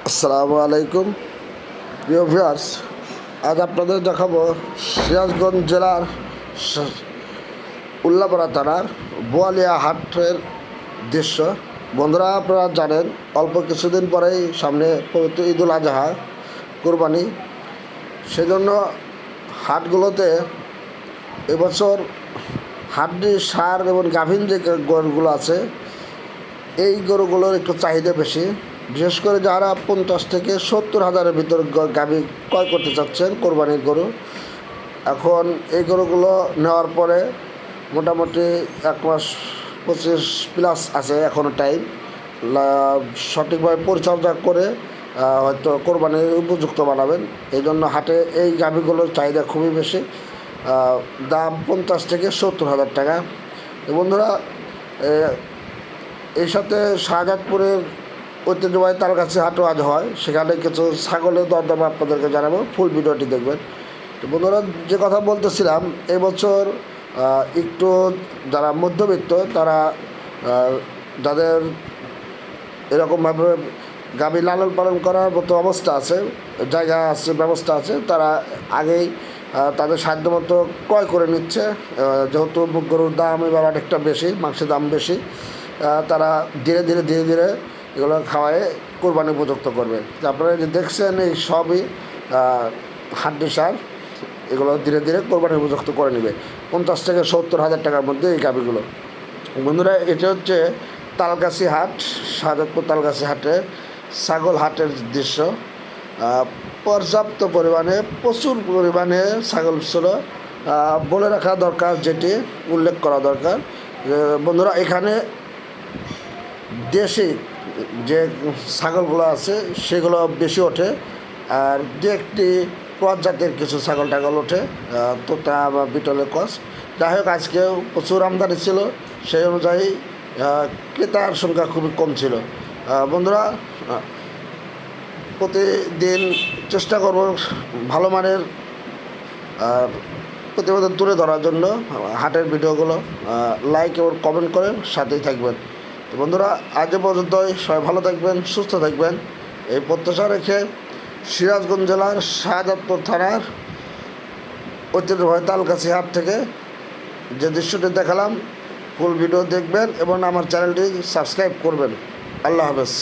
আসসালামু আলাইকুম প্রিয় ভিউয়ার্স। আজ আপনাদের দেখাবো সিরাজগঞ্জ জেলার উল্লাপাড়া থানার বোয়ালিয়া হাটের দৃশ্য। বন্ধুরা, আপনারা জানেন অল্প কিছুদিন পরেই সামনে পবিত্র ঈদুল আজহা, কুরবানি। সেজন্য হাটগুলোতে এবছর হাড্ডি সার এবং গাভীন যে গরুগুলো আছে, এই গরুগুলোর একটু চাহিদা বেশি। বিশেষ করে যারা 50 থেকে 70 হাজারের ভিতর গাভী ক্রয় করতে চাচ্ছেন কোরবানির গরু, এখন এই গরুগুলো নেওয়ার পরে মোটামুটি 1 মাস 25 প্লাস আছে এখনও টাইম। সঠিকভাবে পরিচর্যা করে হয়তো কোরবানির উপযুক্ত বানাবেন। এই জন্য হাটে এই গাভীগুলোর চাহিদা খুবই বেশি। দাম 50 থেকে 70 হাজার টাকা। বন্ধুরা, এর সাথে শাহজাদপুরের ঐতিহ্যবাহী তালগাছি হাটও আজ হয়, সেখানে কিছু ছাগলের দরদাম আপনাদেরকে জানাবো, ফুল ভিডিওটি দেখবেন। তো বন্ধুরা, যে কথা বলতেছিলাম, এবছর একটু যারা মধ্যবিত্ত, তারা যাদের এরকমভাবে গাভী লালন পালন করার মতো অবস্থা আছে, জায়গা আছে, ব্যবস্থা আছে, তারা আগেই তাদের সাধ্য মতো ক্রয় করে নিচ্ছে। যেহেতু গরুর দাম এবার অনেকটা বেশি, মাংসের দাম বেশি, তারা ধীরে ধীরে এগুলো খাওয়ায় কোরবানি উপযুক্ত করবে। আপনারা যে দেখছেন, এই সবই হাড্ডি সার। এগুলো ধীরে ধীরে কোরবানি উপযুক্ত করে নেবে। 50 থেকে 70 হাজার টাকার মধ্যে এই গাভীগুলো। বন্ধুরা, এটা হচ্ছে তালগাছি হাট, শাহজাদপুর তালগাছি হাটে ছাগল হাটের দৃশ্য। পর্যাপ্ত পরিমাণে, প্রচুর পরিমাণে ছাগল ছিল। বলে রাখা দরকার, যেটি উল্লেখ করা দরকার, বন্ধুরা, এখানে দেশি যে ছাগলগুলো আছে সেগুলো বেশি ওঠে, আর দু একটি প্রজাতের কিছু ছাগল টাগল ওঠে, তোতা বা বিটলের কস। যাই হোক, আজকেও প্রচুর আমদানি ছিল, সেই অনুযায়ী ক্রেতার সংখ্যা খুবই কম ছিল। বন্ধুরা, প্রতিদিন চেষ্টা করব ভালো মানের প্রতিবেদন তুলে ধরার জন্য। হাটের ভিডিওগুলো লাইক এবং কমেন্ট করে সাথেই থাকবেন। তো বন্ধুরা, আজ পর্যন্তই। সবাই ভালো থাকবেন, সুস্থ থাকবেন, এই প্রত্যাশা রেখে সিরাজগঞ্জ জেলার শাহজাদপুর থানার ঐতিহ্যবাহী তালগাছি হাট থেকে যে দৃশ্যটি দেখালাম, ফুল ভিডিও দেখবেন এবং আমার চ্যানেলটি সাবস্ক্রাইব করবেন। আল্লাহ হাফেজ।